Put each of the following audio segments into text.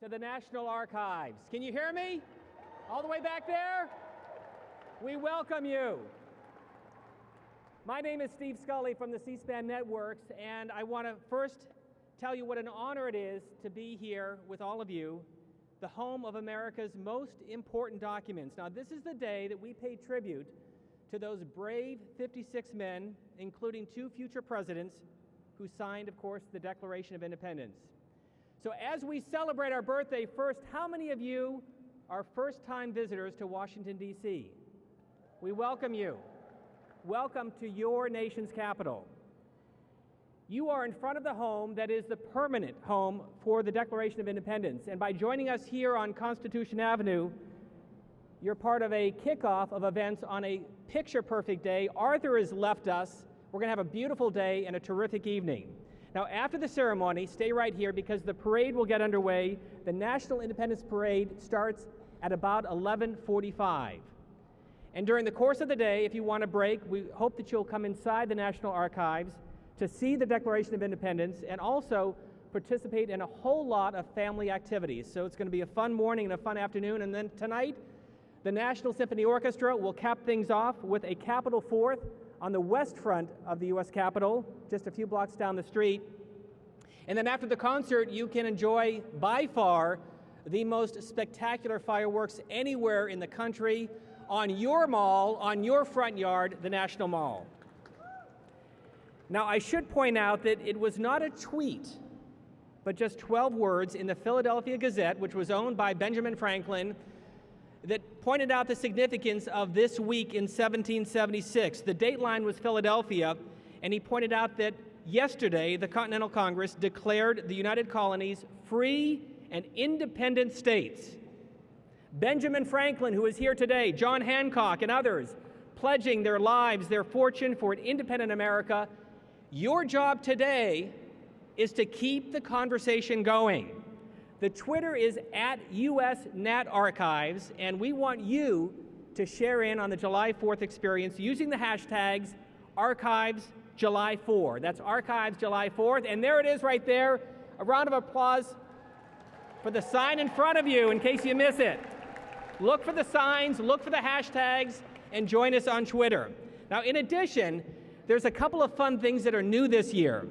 to the National Archives. Can you hear me? All the way back there? We welcome you. My name is Steve Scully from the C-SPAN Networks, and I want to first tell you what an honor it is to be here with all of you, the home of America's most important documents. Now, this is the day that we pay tribute to those brave 56 men, including 2 future presidents, who signed, of course, the Declaration of Independence. So as we celebrate our birthday, first, how many of you are first-time visitors to Washington, D.C.? We welcome you. Welcome to your nation's capital. You are in front of the home that is the permanent home for the Declaration of Independence. And by joining us here on Constitution Avenue, you're part of a kickoff of events on a picture-perfect day. Arthur has left us. We're going to have a beautiful day and a terrific evening. Now, after the ceremony, stay right here because the parade will get underway. The National Independence Parade starts at about 11:45. And during the course of the day, if you want a break, we hope that you'll come inside the National Archives to see the Declaration of Independence and also participate in a whole lot of family activities. So it's going to be a fun morning and a fun afternoon. And then tonight, the National Symphony Orchestra will cap things off with a Capitol Fourth on the west front of the U.S. Capitol, just a few blocks down the street. And then after the concert, you can enjoy, by far, the most spectacular fireworks anywhere in the country on your mall, on your front yard, the National Mall. Now, I should point out that it was not a tweet, but just 12 words in the Philadelphia Gazette, which was owned by Benjamin Franklin, that pointed out the significance of this week in 1776. The dateline was Philadelphia, and he pointed out that yesterday the Continental Congress declared the United Colonies free and independent states. Benjamin Franklin, who is here today, John Hancock, and others, pledging their lives, their fortune for an independent America. Your job today is to keep the conversation going. The Twitter is at US Nat Archives, and we want you to share in on the July 4th experience using the hashtags ArchivesJuly4. That's ArchivesJuly4th, and there it is right there. A round of applause for the sign in front of you in case you miss it. Look for the signs, look for the hashtags, and join us on Twitter. Now, in addition, there's a couple of fun things that are new this year.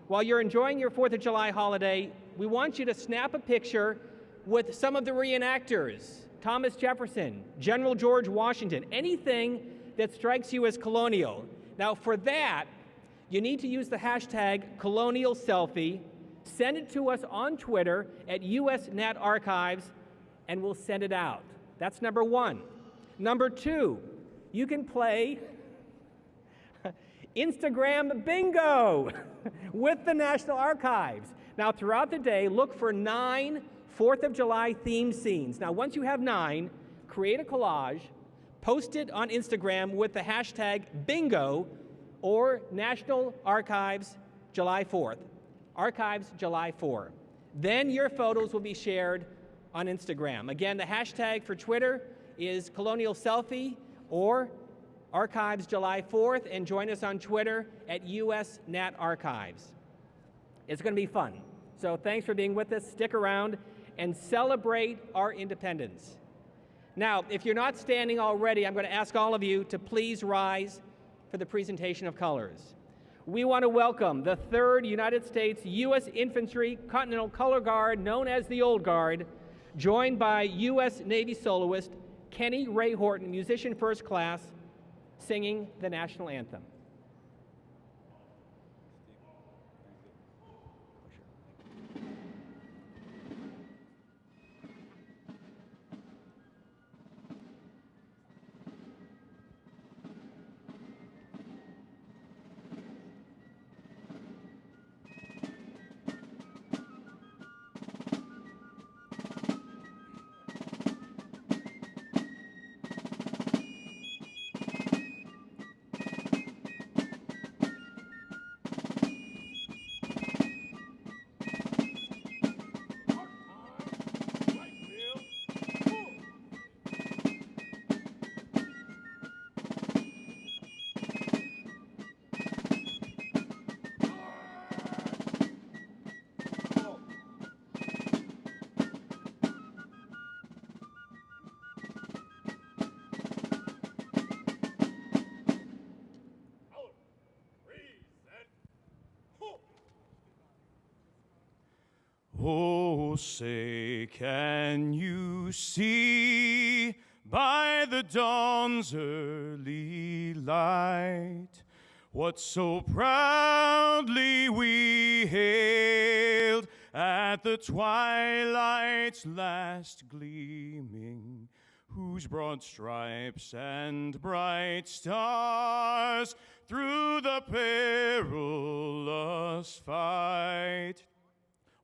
While you're enjoying your 4th of July holiday, we want you to snap a picture with some of the reenactors, Thomas Jefferson, General George Washington, anything that strikes you as colonial. Now, for that, you need to use the hashtag #ColonialSelfie, send it to us on Twitter at USNatArchives, and we'll send it out. That's number one. Number two, you can play Instagram bingo with the National Archives. Now, throughout the day, look for 9 4th of July theme scenes. Now, once you have 9, create a collage, post it on Instagram with the hashtag bingo or National Archives July 4th. Archives July 4. Then your photos will be shared on Instagram. Again, the hashtag for Twitter is #ColonialSelfie or Archives July 4th, and join us on Twitter at USNatArchives. It's going to be fun. So thanks for being with us. Stick around and celebrate our independence. Now, if you're not standing already, I'm going to ask all of you to please rise for the presentation of colors. We want to welcome the 3rd United States U.S. Infantry Continental Color Guard, known as the Old Guard, joined by U.S. Navy soloist Kenny Ray Horton, musician first class, singing the national anthem. say, can you see by the dawn's early light what so proudly we hailed at the twilight's last gleaming, whose broad stripes and bright stars through the perilous fight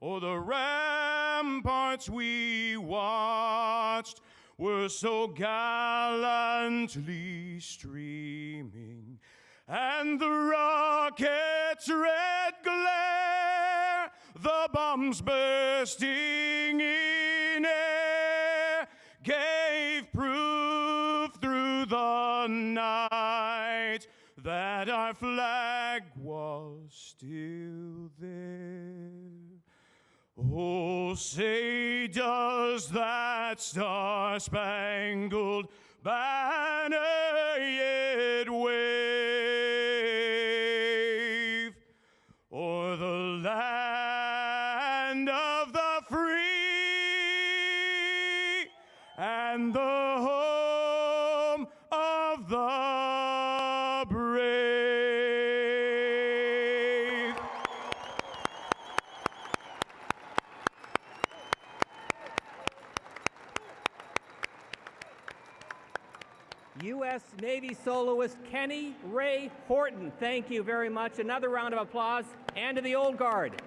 o'er the ramparts we watched were so gallantly streaming, and the rocket's red glare, the bombs bursting in air, gave proof through the night that our flag was still there. Oh, say does that star-spangled banner yet wave o'er the land of the free and the home of the brave? U.S. Navy soloist Kenny Ray Horton. Thank you very much. Another round of applause. And to the Old Guard.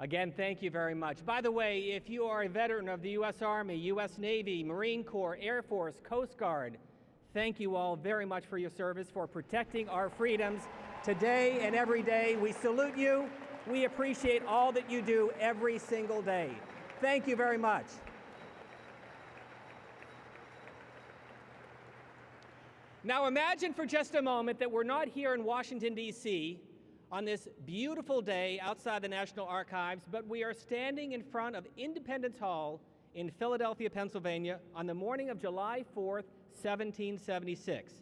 Again, thank you very much. By the way, if you are a veteran of the U.S. Army, U.S. Navy, Marine Corps, Air Force, Coast Guard, thank you all very much for your service, for protecting our freedoms today and every day. We salute you. We appreciate all that you do every single day. Thank you very much. Now imagine for just a moment that we're not here in Washington, D.C., on this beautiful day outside the National Archives, but we are standing in front of Independence Hall in Philadelphia, Pennsylvania on the morning of July 4th, 1776.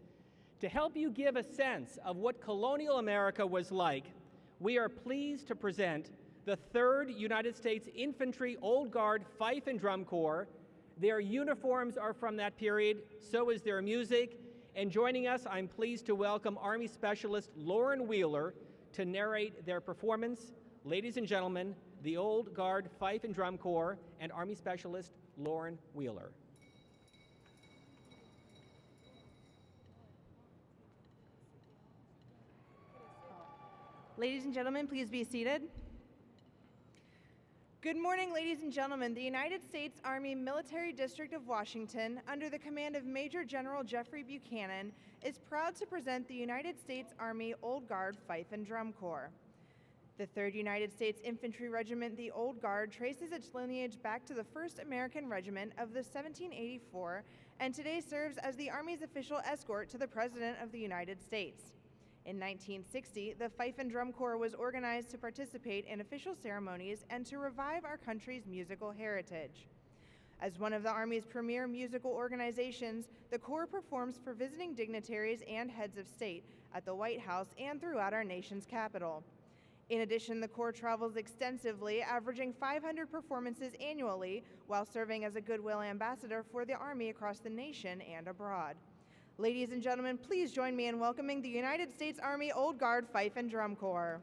To help you give a sense of what colonial America was like, we are pleased to present the 3rd United States Infantry Old Guard Fife and Drum Corps. Their uniforms are from that period, so is their music. And joining us, I'm pleased to welcome Army Specialist Lauren Wheeler to narrate their performance. Ladies and gentlemen, the Old Guard Fife and Drum Corps and Army Specialist Lauren Wheeler. Ladies and gentlemen, please be seated. Good morning, ladies and gentlemen. The United States Army Military District of Washington, under the command of Major General Jeffrey Buchanan, is proud to present the United States Army Old Guard Fife and Drum Corps. The 3rd United States Infantry Regiment, the Old Guard, traces its lineage back to the 1st American Regiment of the 1784, and today serves as the Army's official escort to the President of the United States. In 1960, the Fife and Drum Corps was organized to participate in official ceremonies and to revive our country's musical heritage. As one of the Army's premier musical organizations, the Corps performs for visiting dignitaries and heads of state at the White House and throughout our nation's capital. In addition, the Corps travels extensively, averaging 500 performances annually, while serving as a goodwill ambassador for the Army across the nation and abroad. Ladies and gentlemen, please join me in welcoming the United States Army Old Guard Fife and Drum Corps.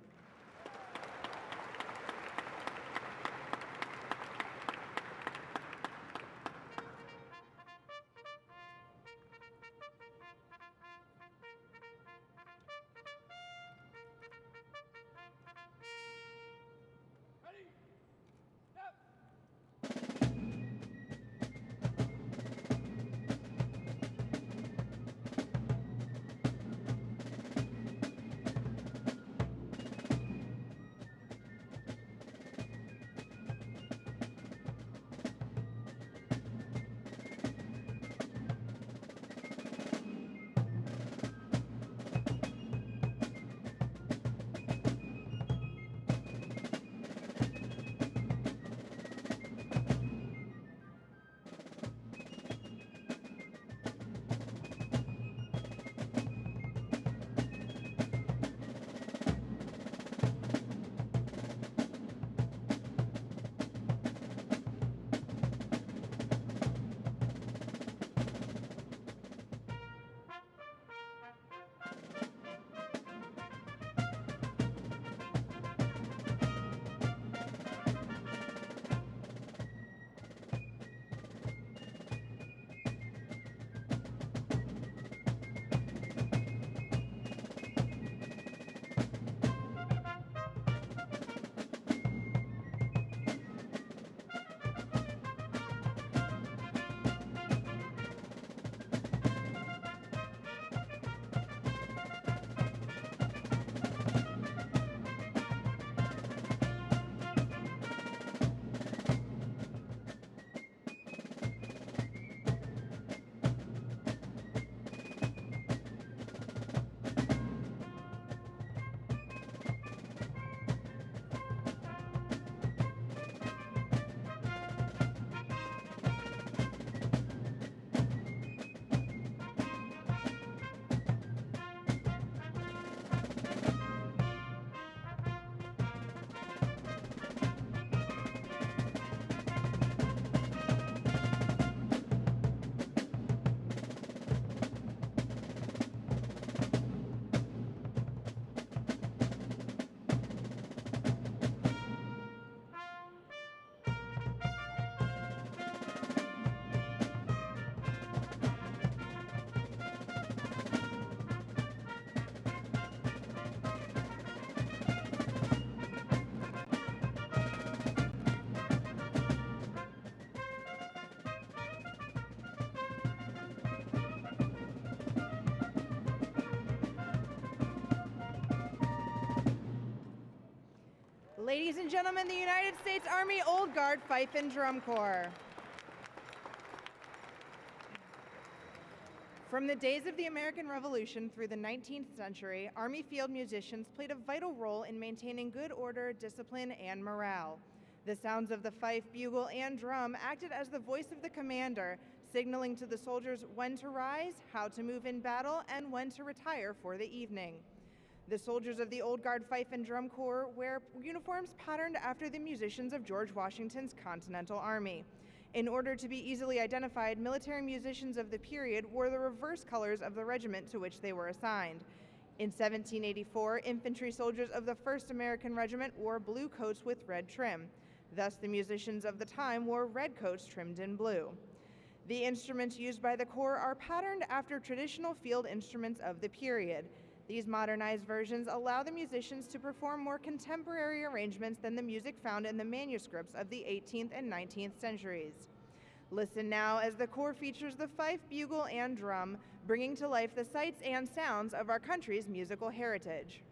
and gentlemen, the United States Army Old Guard Fife and Drum Corps. From the days of the American Revolution through the 19th century, Army field musicians played a vital role in maintaining good order, discipline, and morale. The sounds of the fife, bugle, and drum acted as the voice of the commander, signaling to the soldiers when to rise, how to move in battle, and when to retire for the evening. The soldiers of the Old Guard Fife and Drum Corps wear uniforms patterned after the musicians of George Washington's Continental Army. In order to be easily identified, military musicians of the period wore the reverse colors of the regiment to which they were assigned. In 1784, infantry soldiers of the 1st American Regiment wore blue coats with red trim. Thus, the musicians of the time wore red coats trimmed in blue. The instruments used by the Corps are patterned after traditional field instruments of the period. These modernized versions allow the musicians to perform more contemporary arrangements than the music found in the manuscripts of the 18th and 19th centuries. Listen now as the Corps features the fife, bugle, and drum, bringing to life the sights and sounds of our country's musical heritage.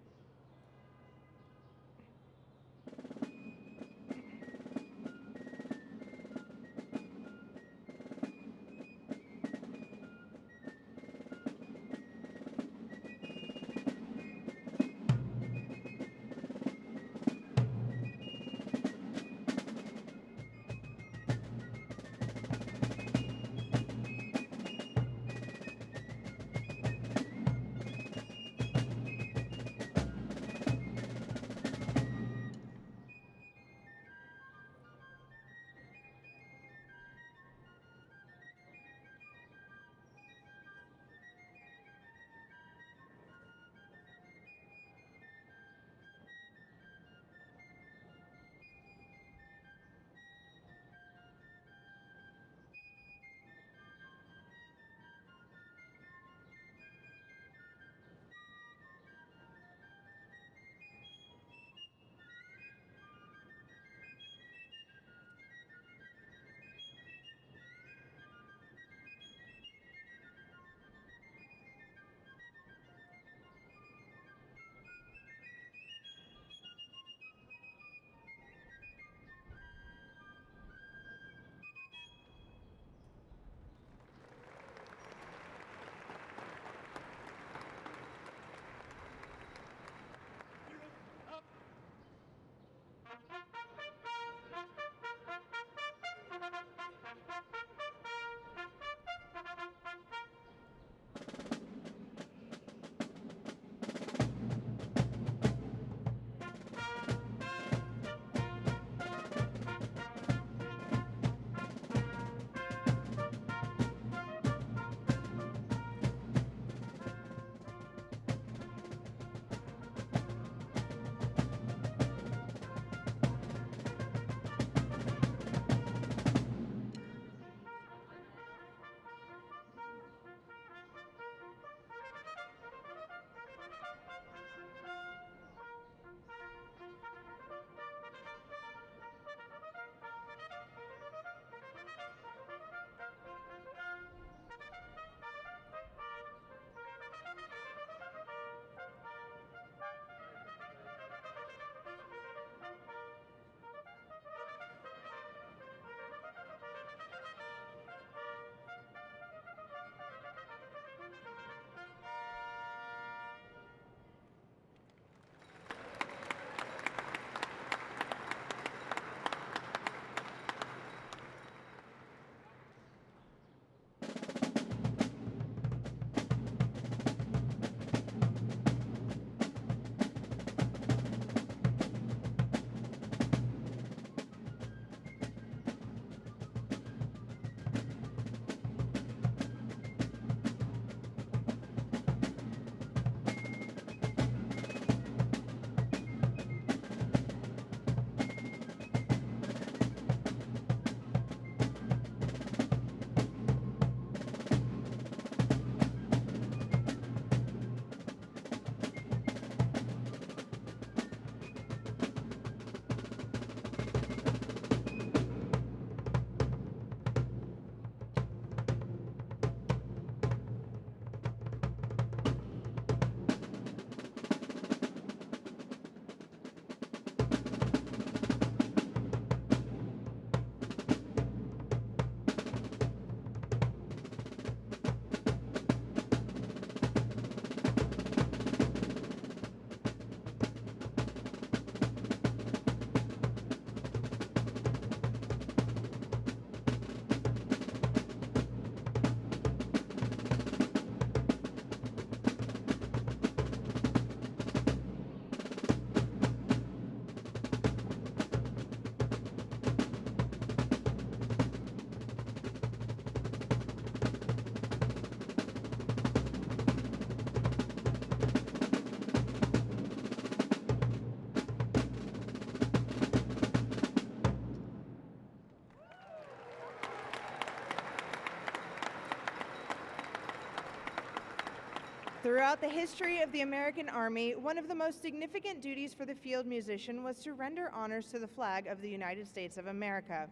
Throughout the history of the American Army, one of the most significant duties for the field musician was to render honors to the flag of the United States of America.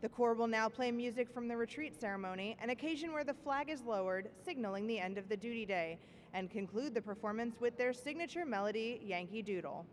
The Corps will now play music from the retreat ceremony, an occasion where the flag is lowered, signaling the end of the duty day, and conclude the performance with their signature melody, Yankee Doodle.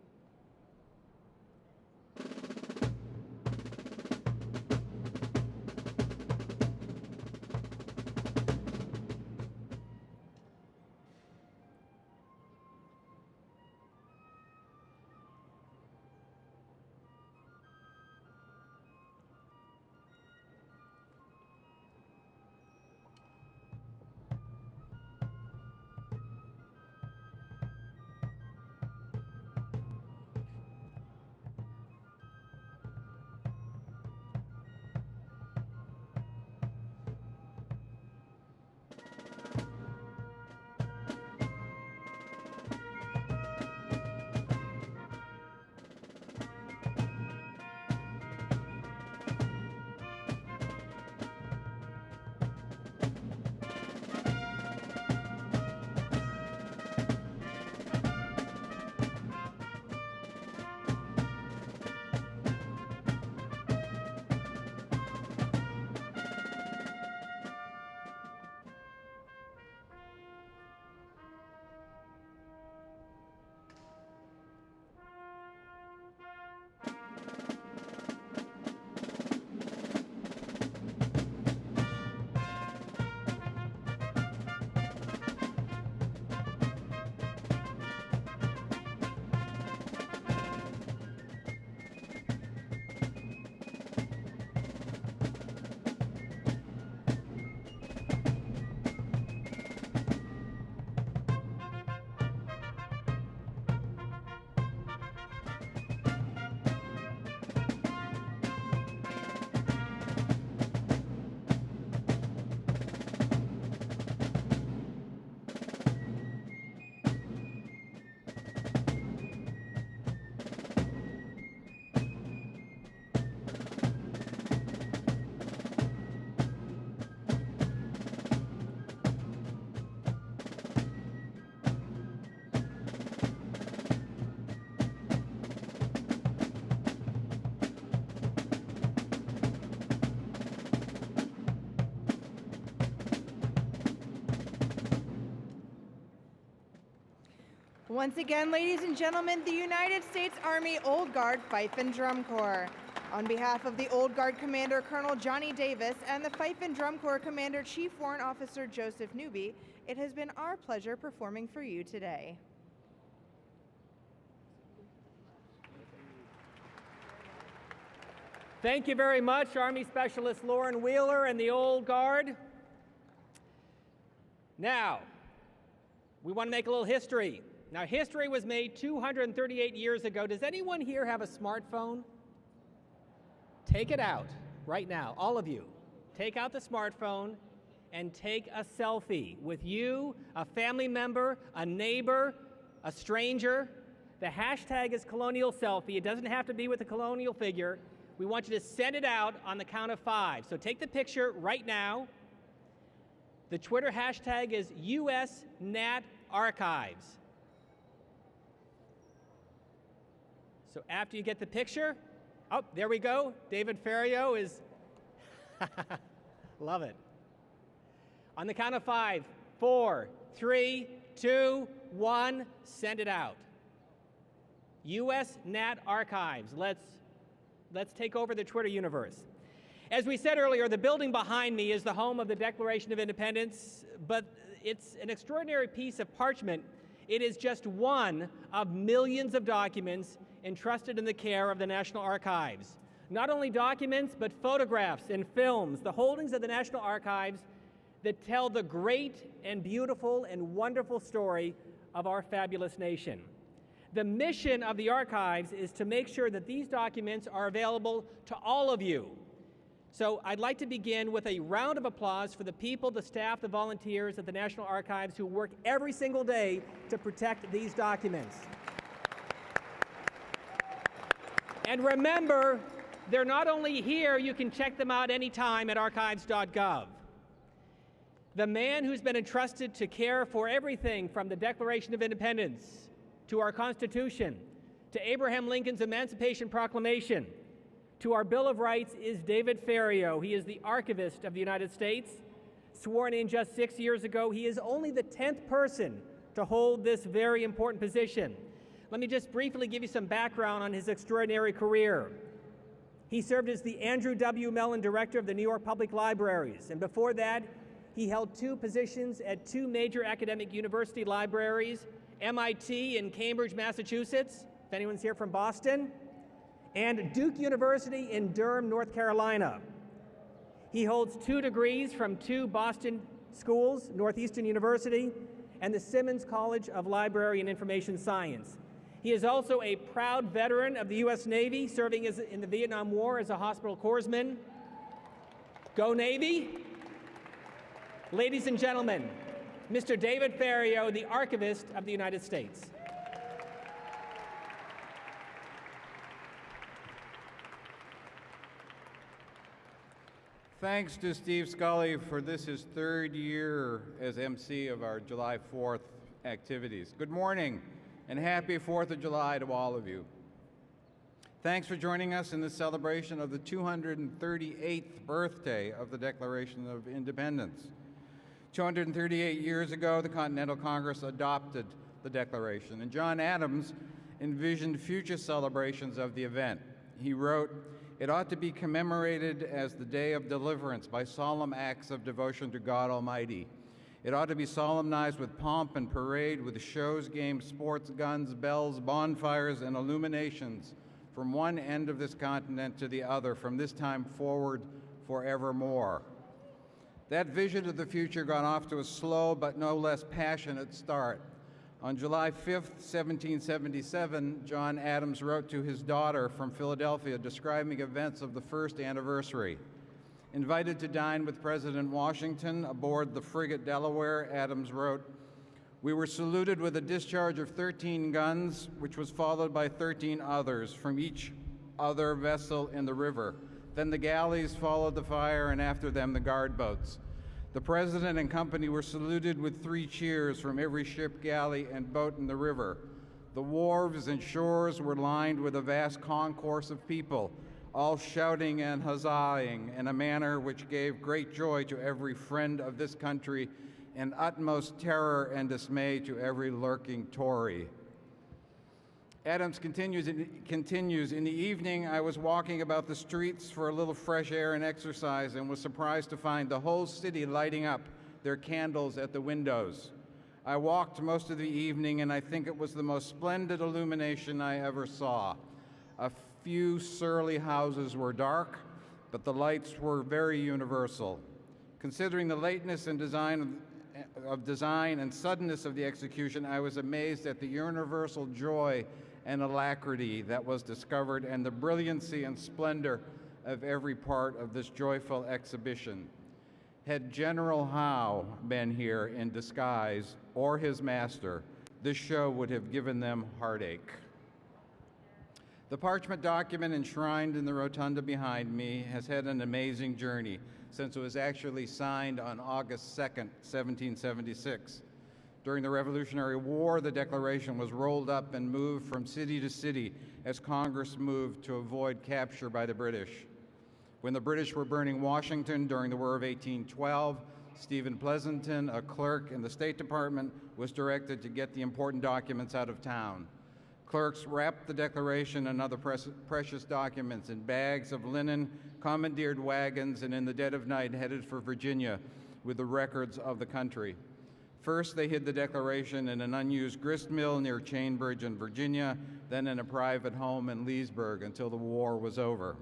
Once again, ladies and gentlemen, the United States Army Old Guard Fife and Drum Corps. On behalf of the Old Guard Commander Colonel Johnny Davis and the Fife and Drum Corps Commander Chief Warrant Officer Joseph Newby, it has been our pleasure performing for you today. Thank you very much, Army Specialist Lauren Wheeler and the Old Guard. Now, we want to make a little history. Now, history was made 238 years ago. Does anyone here have a smartphone? Take it out right now, all of you. Take out the smartphone and take a selfie with you, a family member, a neighbor, a stranger. The hashtag is colonial selfie. It doesn't have to be with a colonial figure. We want you to send it out on the count of 5. So take the picture right now. The Twitter hashtag is USNatArchives. So after you get the picture, oh, there we go. David Ferrio is, love it. On the count of 5, 4, 3, 2, 1, send it out. USNatArchives. Let's take over the Twitter universe. As we said earlier, the building behind me is the home of the Declaration of Independence, but it's an extraordinary piece of parchment. It is just one of millions of documents entrusted in the care of the National Archives. Not only documents, but photographs and films, the holdings of the National Archives that tell the great and beautiful and wonderful story of our fabulous nation. The mission of the archives is to make sure that these documents are available to all of you. So I'd like to begin with a round of applause for the people, the staff, the volunteers at the National Archives who work every single day to protect these documents. And remember, they're not only here, you can check them out anytime at archives.gov. the man who's been entrusted to care for everything from the Declaration of Independence to our Constitution to Abraham Lincoln's Emancipation Proclamation to our Bill of Rights is David Ferriero. He is the Archivist of the United States. Sworn in just 6 years ago, he is only the 10th person to hold this very important position. Let me just briefly give you some background on his extraordinary career. He served as the Andrew W. Mellon Director of the New York Public Libraries, and before that, he held 2 positions at 2 major academic university libraries, MIT in Cambridge, Massachusetts, if anyone's here from Boston, and Duke University in Durham, North Carolina. He holds 2 degrees from 2 Boston schools, Northeastern University, and the Simmons College of Library and Information Science. He is also a proud veteran of the U.S. Navy, serving in the Vietnam War as a hospital corpsman. Go Navy! Ladies and gentlemen, Mr. David Ferriero, the Archivist of the United States. Thanks to Steve Scully for this his 3rd year as MC of our July 4th activities. Good morning and happy 4th of July to all of you. Thanks for joining us in this celebration of the 238th birthday of the Declaration of Independence. 238 years ago, the Continental Congress adopted the Declaration, and John Adams envisioned future celebrations of the event. He wrote, "It ought to be commemorated as the day of deliverance by solemn acts of devotion to God Almighty. It ought to be solemnized with pomp and parade, with shows, games, sports, guns, bells, bonfires, and illuminations from one end of this continent to the other, from this time forward forevermore." That vision of the future got off to a slow but no less passionate start. On July 5th, 1777, John Adams wrote to his daughter from Philadelphia describing events of the first anniversary. Invited to dine with President Washington aboard the frigate Delaware, Adams wrote, "We were saluted with a discharge of 13 guns, which was followed by 13 others from each other vessel in the river. Then the galleys followed the fire, and after them the guard boats. The President and company were saluted with 3 cheers from every ship, galley, and boat in the river. The wharves and shores were lined with a vast concourse of people, all shouting and huzzahing in a manner which gave great joy to every friend of this country and utmost terror and dismay to every lurking Tory." Adams continues, "In the evening, I was walking about the streets for a little fresh air and exercise and was surprised to find the whole city lighting up their candles at the windows. I walked most of the evening, and I think it was the most splendid illumination I ever saw. A few surly houses were dark, but the lights were very universal. Considering the lateness and design and suddenness of the execution, I was amazed at the universal joy and alacrity that was discovered and the brilliancy and splendor of every part of this joyful exhibition. Had General Howe been here in disguise or his master, this show would have given them heartache." The parchment document enshrined in the rotunda behind me has had an amazing journey since it was actually signed on August 2nd, 1776. During the Revolutionary War, the Declaration was rolled up and moved from city to city as Congress moved to avoid capture by the British. When the British were burning Washington during the War of 1812, Stephen Pleasanton, a clerk in the State Department, was directed to get the important documents out of town. Clerks wrapped the Declaration and other precious documents in bags of linen, commandeered wagons, and in the dead of night headed for Virginia with the records of the country. First, they hid the Declaration in an unused grist mill near Chainbridge in Virginia, then in a private home in Leesburg until the war was over.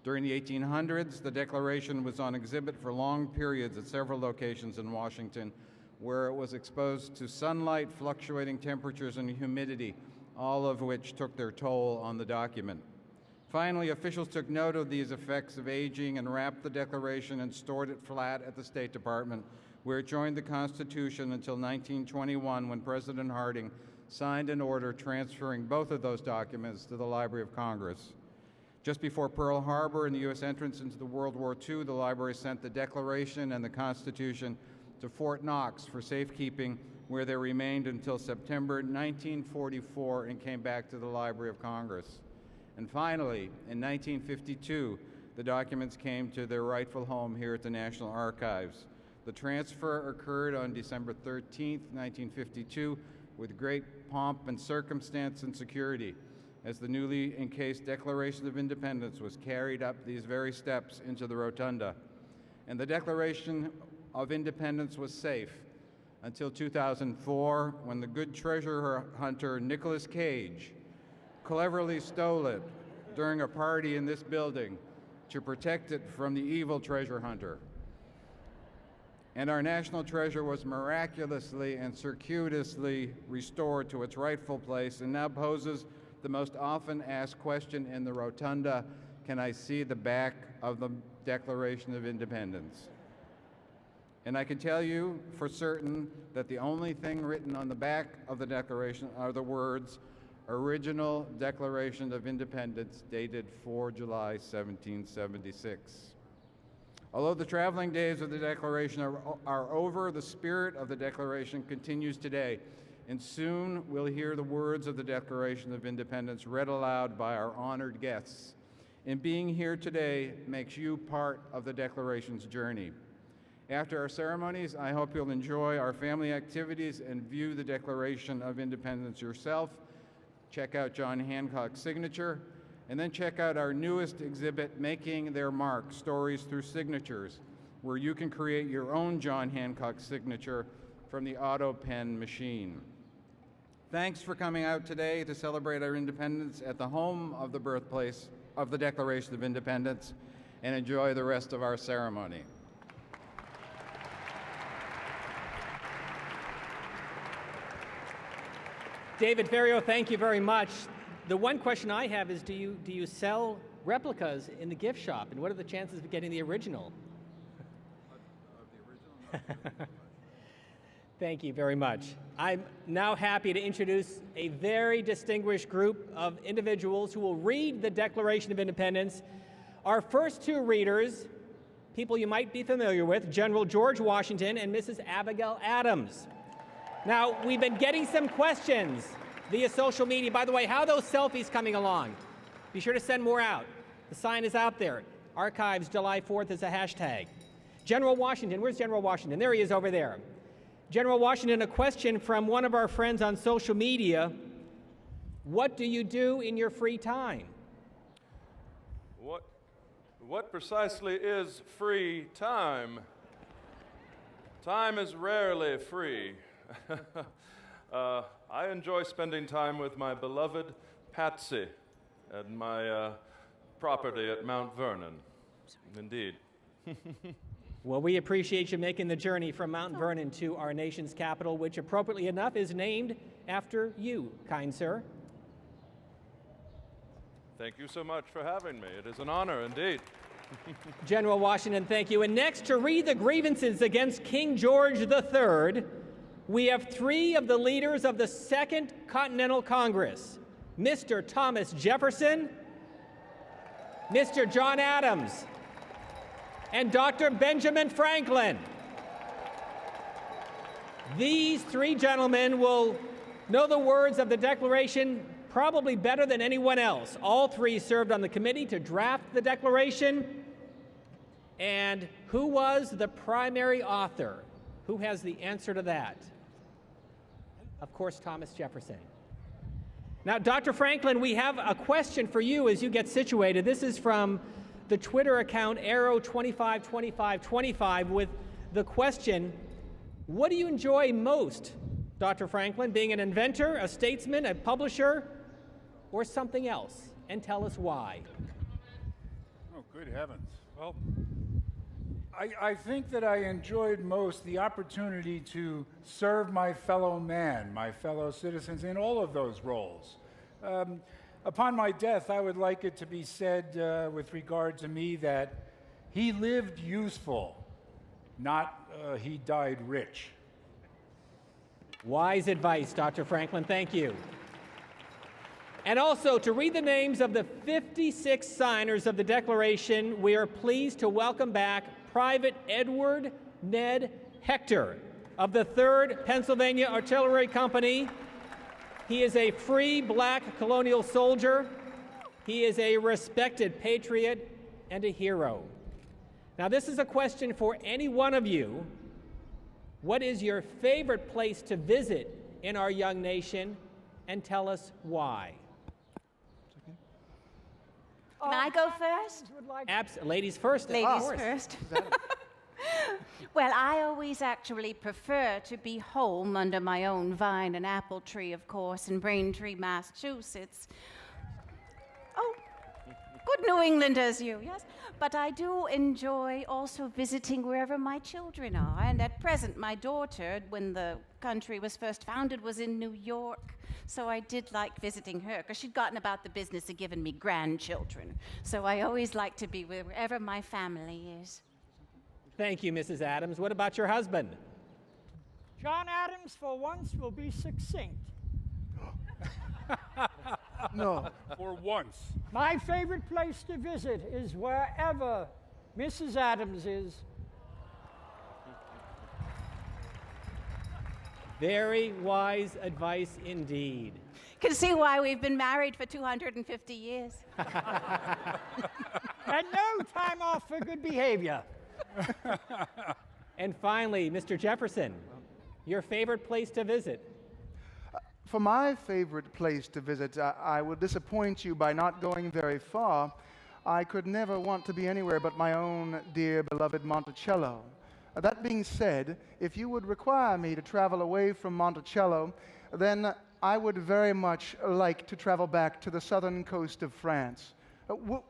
During the 1800s, the Declaration was on exhibit for long periods at several locations in Washington, where it was exposed to sunlight, fluctuating temperatures, and humidity, all of which took their toll on the document. Finally, officials took note of these effects of aging and wrapped the Declaration and stored it flat at the State Department, where it joined the Constitution until 1921, when President Harding signed an order transferring both of those documents to the Library of Congress. Just before Pearl Harbor and the U.S. entrance into the World War II, the library sent the Declaration and the Constitution to Fort Knox for safekeeping, where they remained until September 1944 and came back to the Library of Congress. And finally, in 1952, the documents came to their rightful home here at the National Archives. The transfer occurred on December 13, 1952, with great pomp and circumstance and security, as the newly encased Declaration of Independence was carried up these very steps into the rotunda. And the Declaration of Independence was safe until 2004, when the good treasure hunter Nicolas Cage cleverly stole it during a party in this building to protect it from the evil treasure hunter. And our national treasure was miraculously and circuitously restored to its rightful place and now poses the most often asked question in the rotunda: can I see the back of the Declaration of Independence? And I can tell you for certain that the only thing written on the back of the Declaration are the words, Original Declaration of Independence, dated 4 July 1776. Although the traveling days of the Declaration are over, the spirit of the Declaration continues today, and soon we'll hear the words of the Declaration of Independence read aloud by our honored guests. And being here today makes you part of the Declaration's journey. After our ceremonies, I hope you'll enjoy our family activities and view the Declaration of Independence yourself. Check out John Hancock's signature, and then check out our newest exhibit, Making Their Mark, Stories Through Signatures, where you can create your own John Hancock signature from the auto pen machine. Thanks for coming out today to celebrate our independence at the home of the birthplace of the Declaration of Independence, and enjoy the rest of our ceremony. David Ferriero, thank you very much. The one question I have is, do you sell replicas in the gift shop, and what are the chances of getting the original? Thank you very much. I'm now happy to introduce a very distinguished group of individuals who will read the Declaration of Independence. Our first two readers, people you might be familiar with, General George Washington and Mrs. Abigail Adams. Now, we've been getting some questions via social media. By the way, how are those selfies coming along? Be sure to send more out. The sign is out there. Archives July 4th is a hashtag. General Washington, where's General Washington? There he is over there. General Washington, a question from one of our friends on social media. What do you do in your free time? What precisely is free time? Time is rarely free. I enjoy spending time with my beloved Patsy at my property at Mount Vernon. Indeed. Well, we appreciate you making the journey from Mount Vernon to our nation's capital, which appropriately enough is named after you, kind sir. Thank you so much for having me. It is an honor indeed. General Washington, thank you. And next, to read the grievances against King George III, we have three of the leaders of the Second Continental Congress, Mr. Thomas Jefferson, Mr. John Adams, and Dr. Benjamin Franklin. These three gentlemen will know the words of the Declaration probably better than anyone else. All three served on the committee to draft the Declaration. And who was the primary author? Who has the answer to that? Of course, Thomas Jefferson. Now, Dr. Franklin, we have a question for you as you get situated. This is from the Twitter account Arrow252525 with the question, what do you enjoy most, Dr. Franklin, being an inventor, a statesman, a publisher, or something else? And tell us why. Oh, good heavens. Well, I think that I enjoyed most the opportunity to serve my fellow man, my fellow citizens in all of those roles. Upon my death, I would like it to be said with regard to me that he lived useful, not he died rich. Wise advice, Dr. Franklin. Thank you. And also, to read the names of the 56 signers of the Declaration, we are pleased to welcome back Private Edward Ned Hector of the 3rd Pennsylvania Artillery Company. He is a free black colonial soldier. He is a respected patriot and a hero. Now, this is a question for any one of you. What is your favorite place to visit in our young nation? And tell us why. Can I go first? Ladies first. Ladies first. Well, I always actually prefer to be home under my own vine and apple tree, of course, in Braintree, Massachusetts. Oh, good New Englanders, you, yes? But I do enjoy also visiting wherever my children are. And at present, my daughter, when the country was first founded, was in New York. So I did like visiting her, because she'd gotten about the business of giving me grandchildren. So I always like to be wherever my family is. Thank you, Mrs. Adams. What about your husband? John Adams, for once, will be succinct. No. For once. My favorite place to visit is wherever Mrs. Adams is. Very wise advice indeed. Can see why we've been married for 250 years. And no time off for good behavior. And finally, Mr. Jefferson, your favorite place to visit? For my favorite place to visit, I will disappoint you by not going very far. I could never want to be anywhere but my own dear beloved Monticello. That being said, if you would require me to travel away from Monticello, then I would very much like to travel back to the southern coast of France.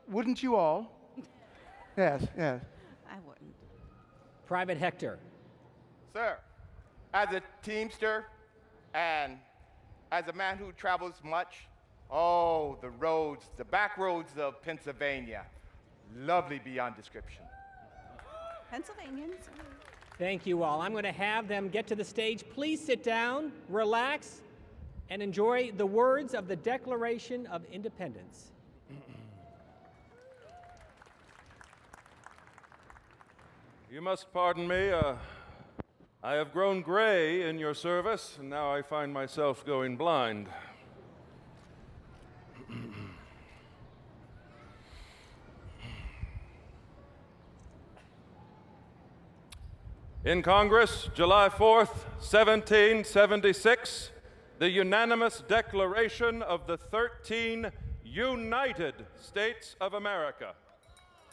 Wouldn't you all? Yes, yes. I wouldn't. Private Hector. Sir, as a teamster and as a man who travels much, oh, the roads, the back roads of Pennsylvania, lovely beyond description. Pennsylvanians. Thank you all. I'm going to have them get to the stage. Please sit down, relax, and enjoy the words of the Declaration of Independence. You must pardon me. I have grown gray in your service, and now I find myself going blind. In Congress, July 4th, 1776, the unanimous declaration of the 13 United States of America.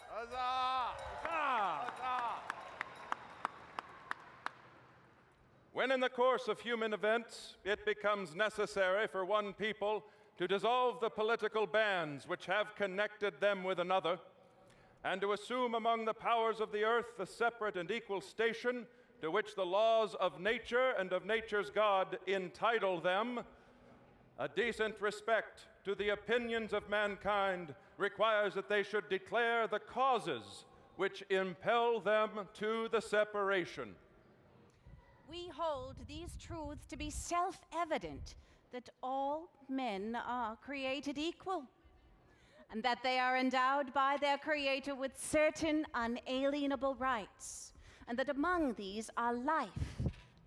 Huzzah! Huzzah! When in the course of human events it becomes necessary for one people to dissolve the political bands which have connected them with another, and to assume among the powers of the earth the separate and equal station to which the laws of nature and of nature's God entitle them, a decent respect to the opinions of mankind requires that they should declare the causes which impel them to the separation. We hold these truths to be self-evident, that all men are created equal, and that they are endowed by their Creator with certain unalienable rights, and that among these are life,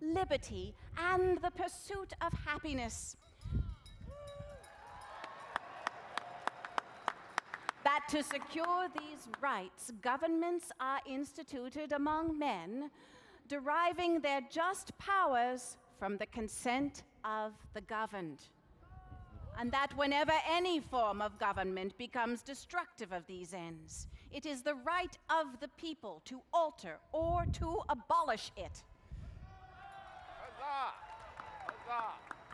liberty, and the pursuit of happiness. That to secure these rights, governments are instituted among men, deriving their just powers from the consent of the governed. And that whenever any form of government becomes destructive of these ends, it is the right of the people to alter or to abolish it. Huzzah! Huzzah!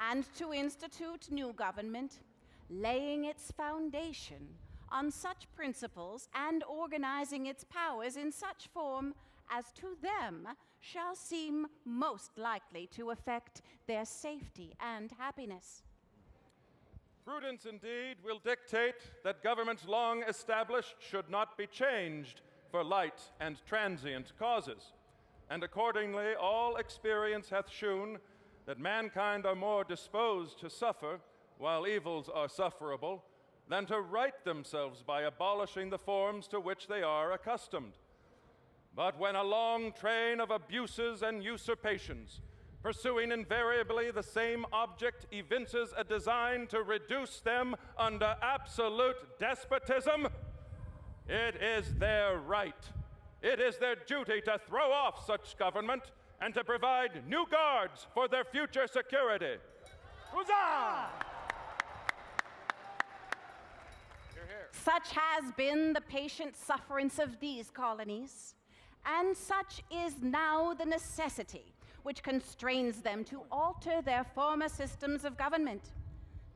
And to institute new government, laying its foundation on such principles and organizing its powers in such form as to them shall seem most likely to affect their safety and happiness. Prudence indeed will dictate that governments long established should not be changed for light and transient causes, and accordingly all experience hath shewn that mankind are more disposed to suffer while evils are sufferable, than to right themselves by abolishing the forms to which they are accustomed. But when a long train of abuses and usurpations, pursuing invariably the same object, evinces a design to reduce them under absolute despotism, it is their right, it is their duty to throw off such government and to provide new guards for their future security. Huzzah! Such has been the patient sufferance of these colonies, and such is now the necessity which constrains them to alter their former systems of government.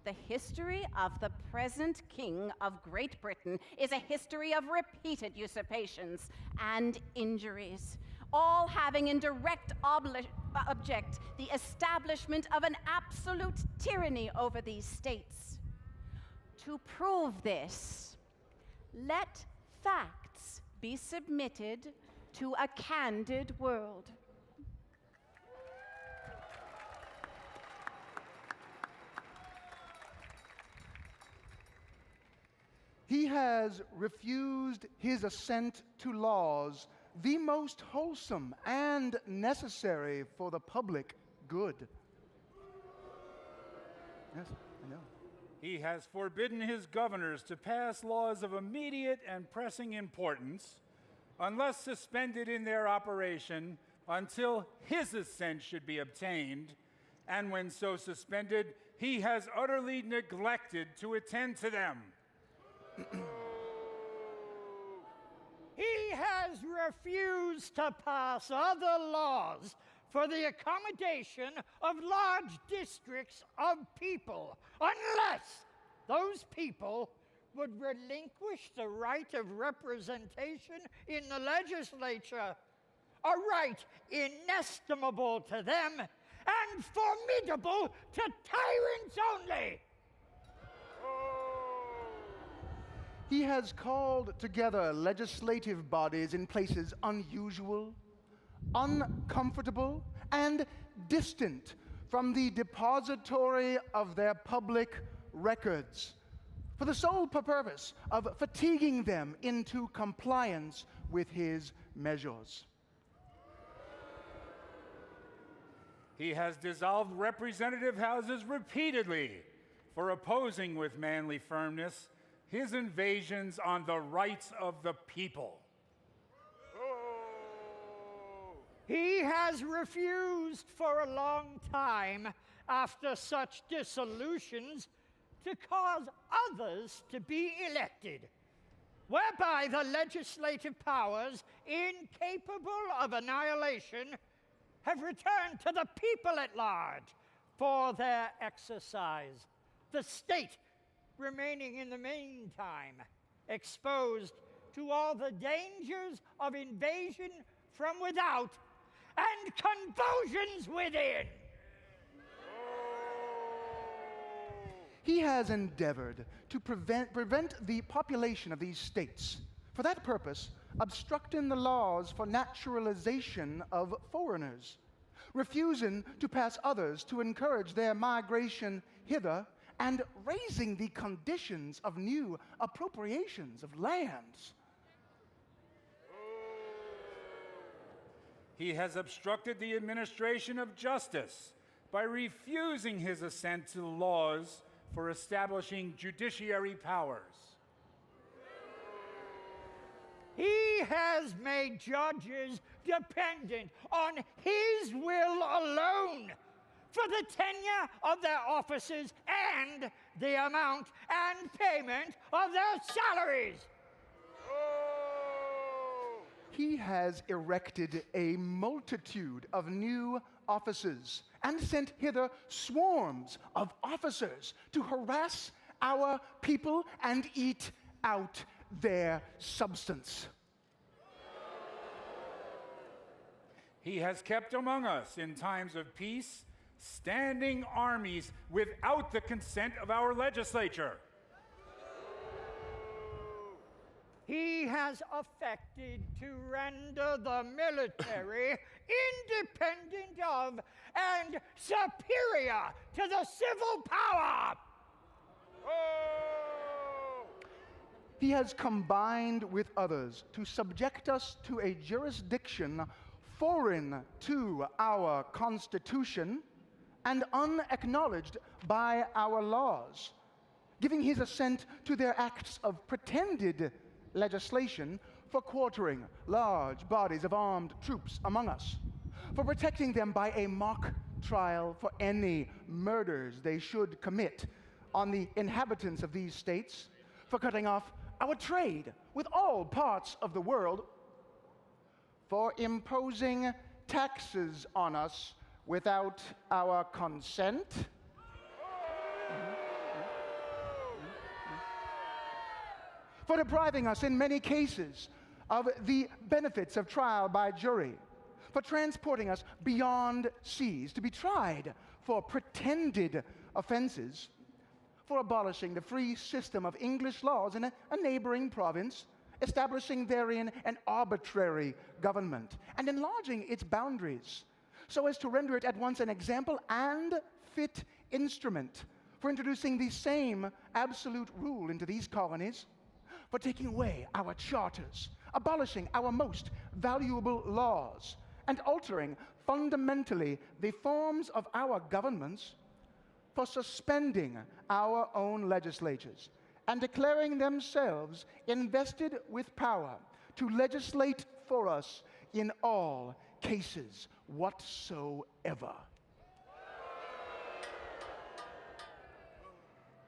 The history of the present King of Great Britain is a history of repeated usurpations and injuries, all having in direct object the establishment of an absolute tyranny over these states. To prove this, let facts be submitted to a candid world. He has refused his assent to laws, the most wholesome and necessary for the public good. Yes, I know. He has forbidden his governors to pass laws of immediate and pressing importance, unless suspended in their operation until his assent should be obtained, and when so suspended, he has utterly neglected to attend to them. He has refused to pass other laws for the accommodation of large districts of people, unless those people would relinquish the right of representation in the legislature, a right inestimable to them and formidable to tyrants only. He has called together legislative bodies in places unusual, uncomfortable, and distant from the depository of their public records, for the sole purpose of fatiguing them into compliance with his measures. He has dissolved representative houses repeatedly for opposing with manly firmness his invasions on the rights of the people. He has refused for a long time, after such dissolutions, to cause others to be elected, whereby the legislative powers, incapable of annihilation, have returned to the people at large for their exercise, the state remaining in the meantime exposed to all the dangers of invasion from without and convulsions within. He has endeavored to prevent the population of these states, for that purpose, obstructing the laws for naturalization of foreigners, refusing to pass others to encourage their migration hither, and raising the conditions of new appropriations of lands. He has obstructed the administration of justice by refusing his assent to laws for establishing judiciary powers. He has made judges dependent on his will alone for the tenure of their offices and the amount and payment of their salaries. He has erected a multitude of new offices and sent hither swarms of officers to harass our people and eat out their substance. He has kept among us in times of peace standing armies without the consent of our legislature. He has affected to render the military independent of and superior to the civil power. He has combined with others to subject us to a jurisdiction foreign to our Constitution and unacknowledged by our laws, giving his assent to their acts of pretended legislation for quartering large bodies of armed troops among us, for protecting them by a mock trial for any murders they should commit on the inhabitants of these states, for cutting off our trade with all parts of the world, for imposing taxes on us without our consent, for depriving us in many cases of the benefits of trial by jury, for transporting us beyond seas to be tried for pretended offenses, for abolishing the free system of English laws in a neighboring province, establishing therein an arbitrary government, and enlarging its boundaries so as to render it at once an example and fit instrument for introducing the same absolute rule into these colonies, for taking away our charters, abolishing our most valuable laws, and altering fundamentally the forms of our governments, for suspending our own legislatures and declaring themselves invested with power to legislate for us in all cases whatsoever.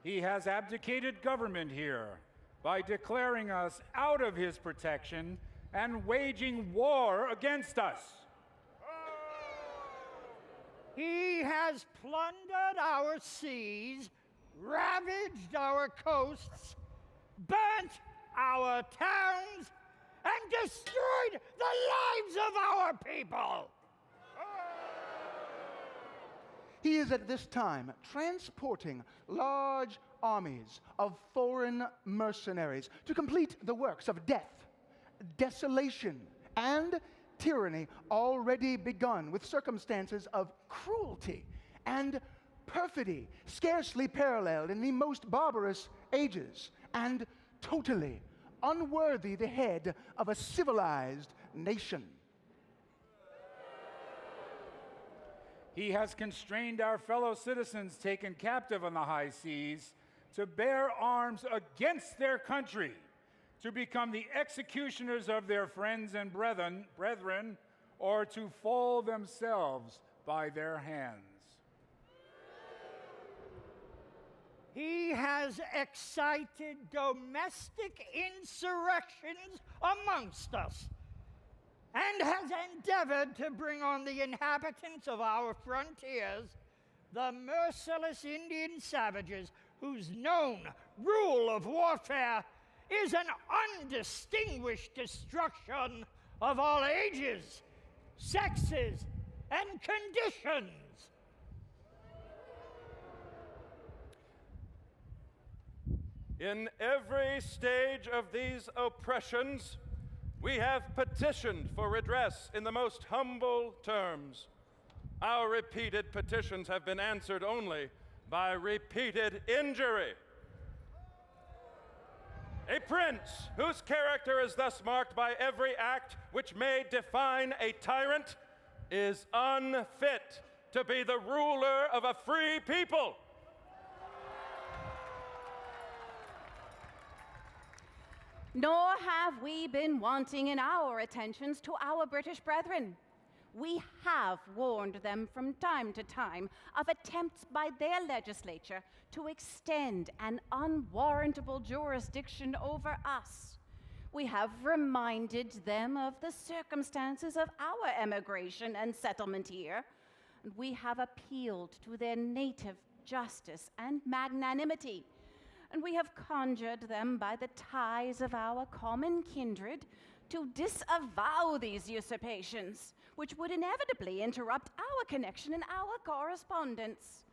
He has abdicated government here by declaring us out of his protection and waging war against us. He has plundered our seas, ravaged our coasts, burnt our towns, and destroyed the lives of our people. He is at this time transporting large armies of foreign mercenaries to complete the works of death, desolation, and tyranny already begun with circumstances of cruelty and perfidy scarcely paralleled in the most barbarous ages, and totally unworthy the head of a civilized nation. He has constrained our fellow citizens taken captive on the high seas to bear arms against their country, to become the executioners of their friends and brethren, or to fall themselves by their hands. He has excited domestic insurrections amongst us and has endeavored to bring on the inhabitants of our frontiers the merciless Indian savages whose known rule of warfare is an undistinguished destruction of all ages, sexes, and conditions. In every stage of these oppressions, we have petitioned for redress in the most humble terms. Our repeated petitions have been answered only by repeated injury. A prince whose character is thus marked by every act which may define a tyrant is unfit to be the ruler of a free people. Nor have we been wanting in our attentions to our British brethren. We have warned them from time to time of attempts by their legislature to extend an unwarrantable jurisdiction over us. We have reminded them of the circumstances of our emigration and settlement here. We have appealed to their native justice and magnanimity. And we have conjured them by the ties of our common kindred to disavow these usurpations, which would inevitably interrupt our connection and our correspondence.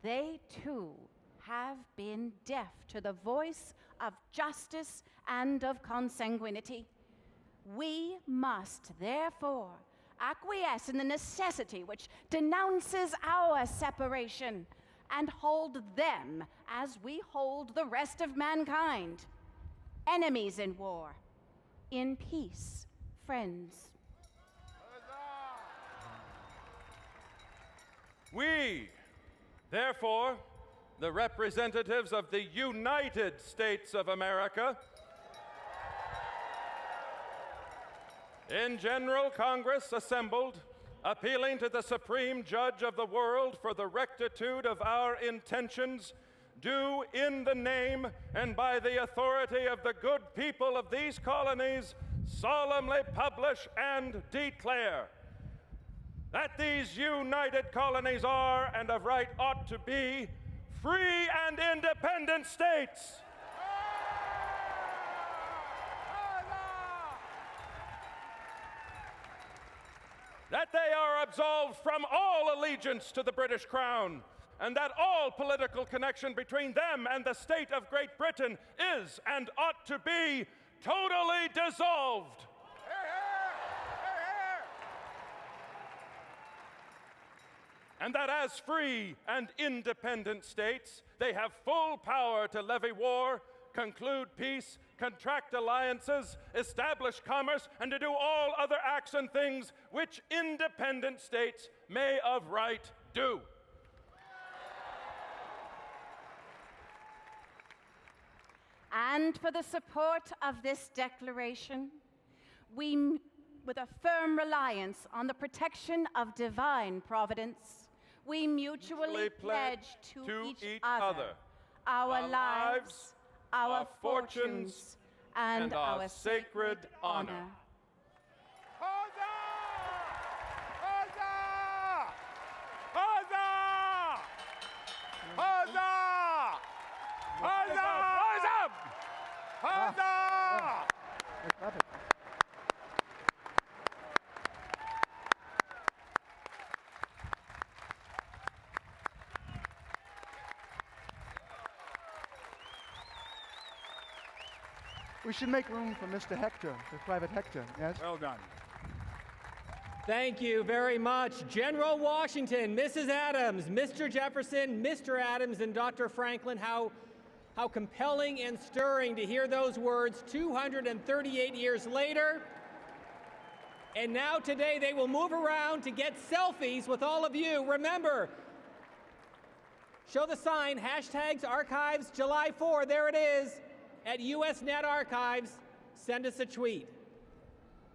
They, too, have been deaf to the voice of justice and of consanguinity. We must, therefore, acquiesce in the necessity which denounces our separation and hold them as we hold the rest of mankind. Enemies in war, in peace, friends. We, therefore, the representatives of the United States of America, in General Congress assembled, appealing to the Supreme Judge of the world for the rectitude of our intentions, do in the name and by the authority of the good people of these colonies solemnly publish and declare that these united colonies are, and of right ought to be, free and independent states. That they are absolved from all allegiance to the British Crown, and that all political connection between them and the state of Great Britain is and ought to be totally dissolved. And that as free and independent states, they have full power to levy war, conclude peace, contract alliances, establish commerce, and to do all other acts and things which independent states may of right do. And for the support of this declaration, we, with a firm reliance on the protection of divine providence, we mutually pledge to each other our lives, our fortunes, and our sacred honor. We should make room for Mr. Hector, for Private Hector, yes? Well done. Thank you very much. General Washington, Mrs. Adams, Mr. Jefferson, Mr. Adams, and Dr. Franklin, how compelling and stirring to hear those words 238 years later. And now today they will move around to get selfies with all of you. Remember, show the sign, hashtags archives July 4, there it is, at US Net Archives. Send us a tweet.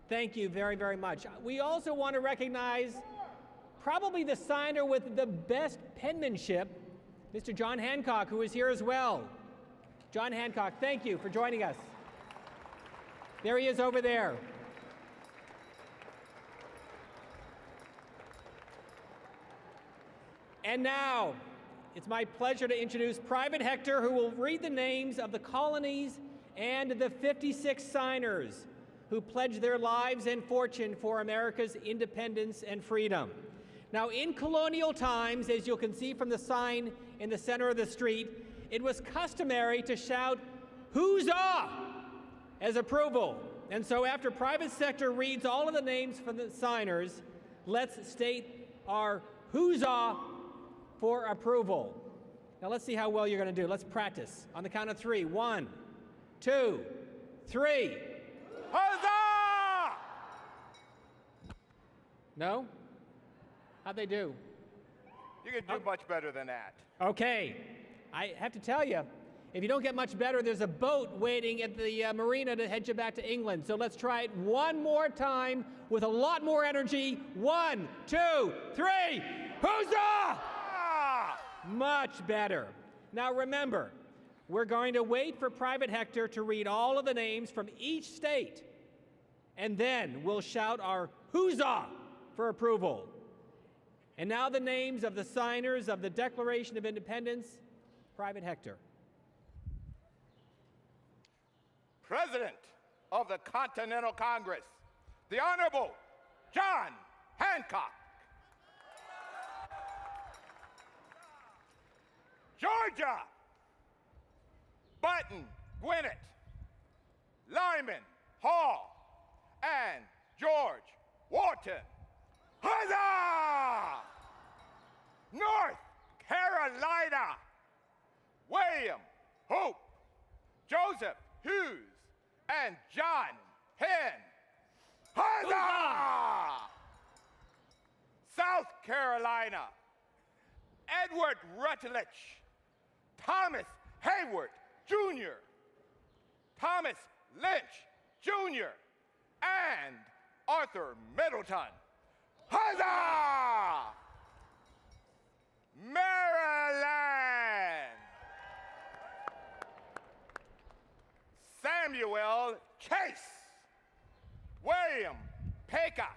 Thank you very, very much. We also want to recognize probably the signer with the best penmanship, Mr. John Hancock, who is here as well. John Hancock, thank you for joining us. There he is over there. And now, it's my pleasure to introduce Private Hector, who will read the names of the colonies and the 56 signers who pledged their lives and fortune for America's independence and freedom. Now, in colonial times, as you can see from the sign in the center of the street, it was customary to shout, "Huzzah!" as approval. And so after Private Sector reads all of the names from the signers, let's state our huzzah for approval. Now let's see how well you're going to do. Let's practice. On the count of 3. 1, 2, 3. Huzzah! No? How'd they do? You can do much better than that. Okay. I have to tell you, if you don't get much better, there's a boat waiting at the marina to head you back to England. So let's try it one more time with a lot more energy. 1, 2, 3. Huzzah! Much better. Now remember, we're going to wait for Private Hector to read all of the names from each state, and then we'll shout our huzzah for approval. And now the names of the signers of the Declaration of Independence. Private Hector. President of the Continental Congress, the Honorable John Hancock. Georgia, Button, Gwinnett, Lyman, Hall, and George Wharton. Huzzah! North Carolina, Hughes, and John Henn. Huzzah! South Carolina, Edward Rutledge, Thomas Hayward Jr., Thomas Lynch Jr., and Arthur Middleton. Huzzah! Maryland, Samuel Chase, William Paca,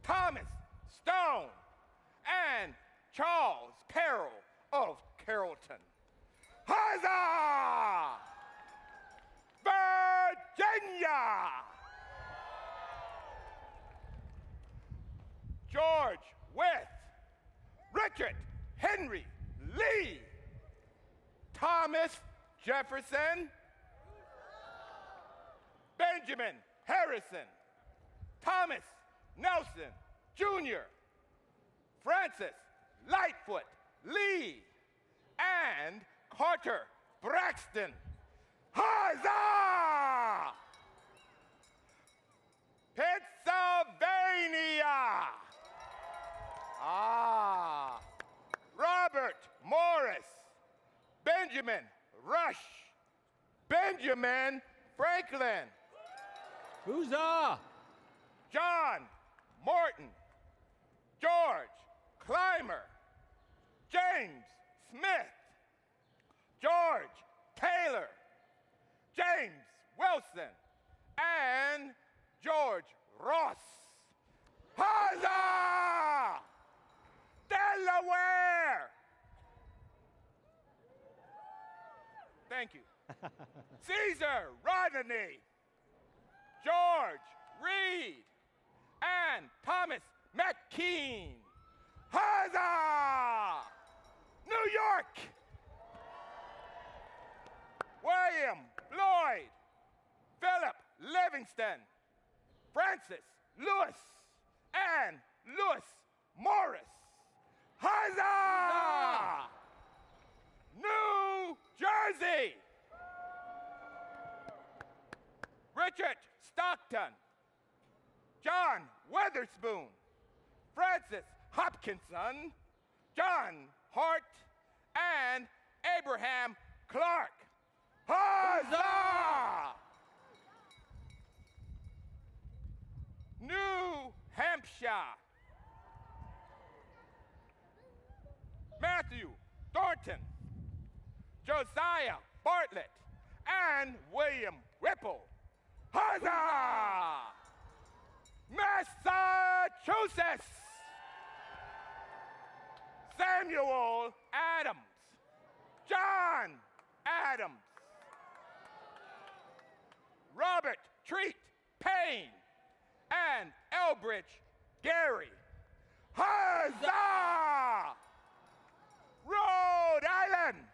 Thomas Stone, and Charles Carroll of Carrollton. Huzzah! Virginia, George Wythe, Richard Henry Lee, Thomas Jefferson, Benjamin Harrison, Thomas Nelson Jr., Francis Lightfoot Lee, and Carter Braxton. Huzzah! Pennsylvania, Robert Morris, Benjamin Rush, Benjamin Franklin, Huzzah! John Morton, George Clymer, James Smith, George Taylor, James Wilson, and George Ross. Huzzah! Delaware! Thank you. Caesar Rodney, George Reed, and Thomas McKean. Huzzah! New York! William Lloyd, Philip Livingston, Francis Lewis, and Lewis Morris. Huzzah! New Jersey, Richard Stockton, John Witherspoon, Francis Hopkinson, John Hart, and Abraham Clark. Huzzah! New Hampshire, Matthew Thornton, Josiah Bartlett, and William Whipple. Huzzah! Massachusetts, Samuel Adams, John Adams, Robert Treat Payne, and Elbridge Gary. Huzzah! Rhode Island,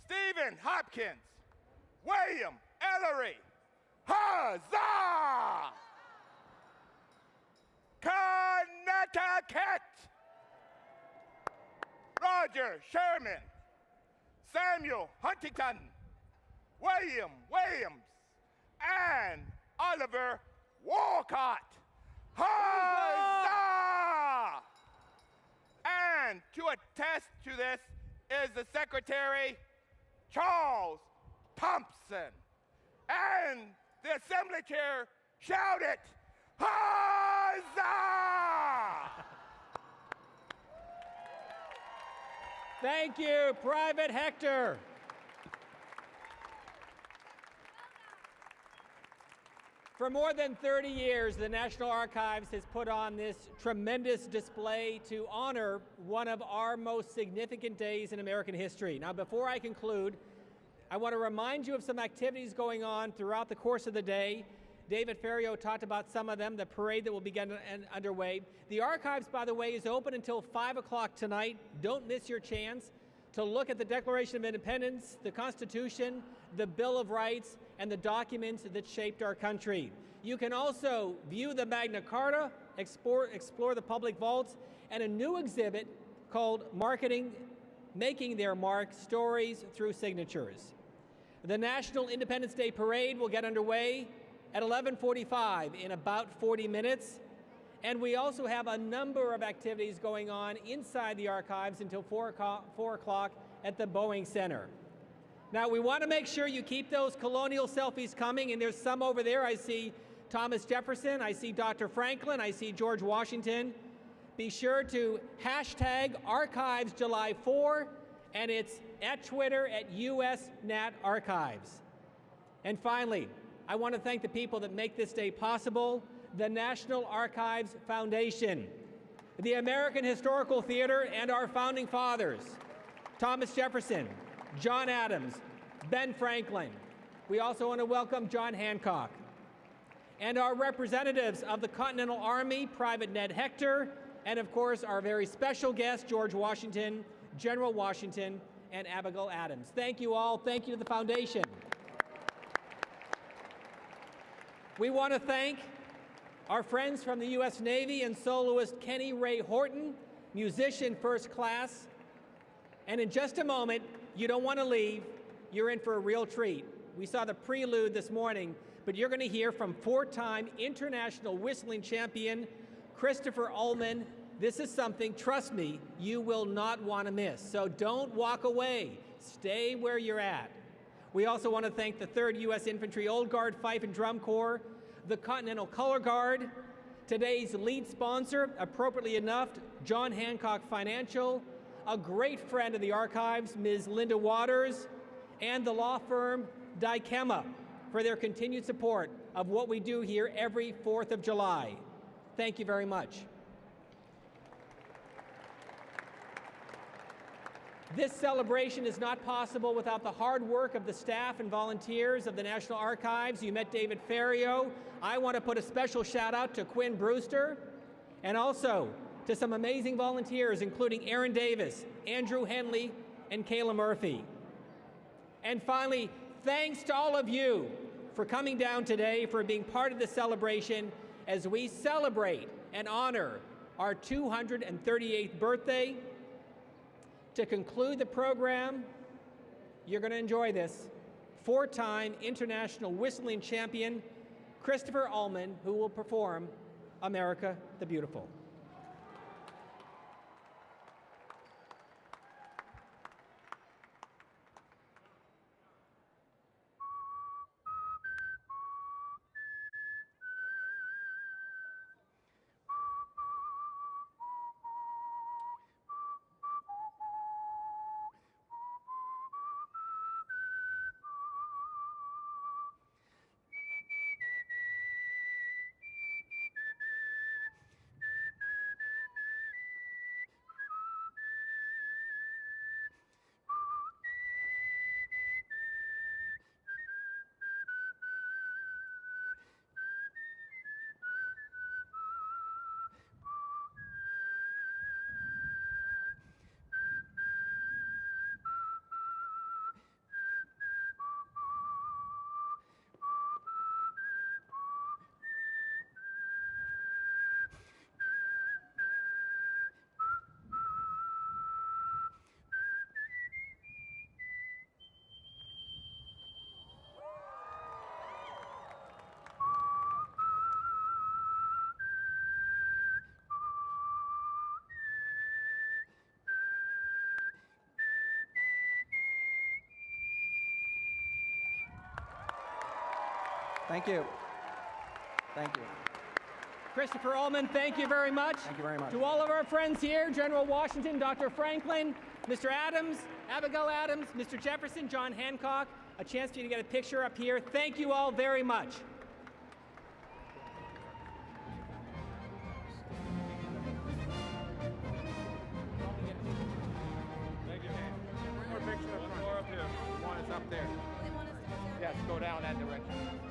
Stephen Hopkins, William Ellery. Huzzah! Connecticut, Roger Sherman, Samuel Huntington, William Williams, and Oliver Walcott. Huzzah! And to attest to this is the Secretary, Charles Thompson. And the Assembly Chair shouted, Huzzah! Thank you, Private Hector. For more than 30 years, the National Archives has put on this tremendous display to honor one of our most significant days in American history. Now, before I conclude, I want to remind you of some activities going on throughout the course of the day. David Ferriero talked about some of them, the parade that will begin underway. The archives, by the way, is open until 5 o'clock tonight. Don't miss your chance to look at the Declaration of Independence, the Constitution, the Bill of Rights, and the documents that shaped our country. You can also view the Magna Carta, explore the public vaults, and a new exhibit called making their mark, stories through signatures. The National Independence Day Parade will get underway at 11:45 in about 40 minutes. And we also have a number of activities going on inside the archives until 4 o'clock at the Boeing Center. Now, we want to make sure you keep those colonial selfies coming, and there's some over there. I see Thomas Jefferson, I see Dr. Franklin, I see George Washington. Be sure to hashtag Archives July 4, and it's at Twitter at USNat Archives. And finally, I want to thank the people that make this day possible: the National Archives Foundation, the American Historical Theater, and our founding fathers, Thomas Jefferson, John Adams, Ben Franklin. We also want to welcome John Hancock. And our representatives of the Continental Army, Private Ned Hector, and of course our very special guest, George Washington, General Washington, and Abigail Adams. Thank you all. Thank you to the foundation. We want to thank our friends from the U.S. Navy and soloist Kenny Ray Horton, musician first class. And in just a moment, you don't want to leave. You're in for a real treat. We saw the prelude this morning, but you're going to hear from four-time international whistling champion Christopher Ullman. This is something, trust me, you will not want to miss. So don't walk away. Stay where you're at. We also want to thank the 3rd U.S. Infantry Old Guard Fife and Drum Corps, the Continental Color Guard, today's lead sponsor, appropriately enough, John Hancock Financial, a great friend of the archives, Ms. Linda Waters, and the law firm Dykema for their continued support of what we do here every 4th of July. Thank you very much. This celebration is not possible without the hard work of the staff and volunteers of the National Archives. You met David Ferriero. I want to put a special shout out to Quinn Brewster, and also to some amazing volunteers, including Aaron Davis, Andrew Henley, and Kayla Murphy. And finally, thanks to all of you for coming down today, for being part of the celebration as we celebrate and honor our 238th birthday. To conclude the program, you're going to enjoy this. 4-time international whistling champion, Christopher Ullman, who will perform America the Beautiful. Thank you. Thank you. Christopher Ullman, thank you very much. Thank you very much. To all of our friends here, General Washington, Dr. Franklin, Mr. Adams, Abigail Adams, Mr. Jefferson, John Hancock, a chance for you to get a picture up here. Thank you all very much. Thank you, man. One more picture up front. One more up here. One is up there. Yes, go down that direction.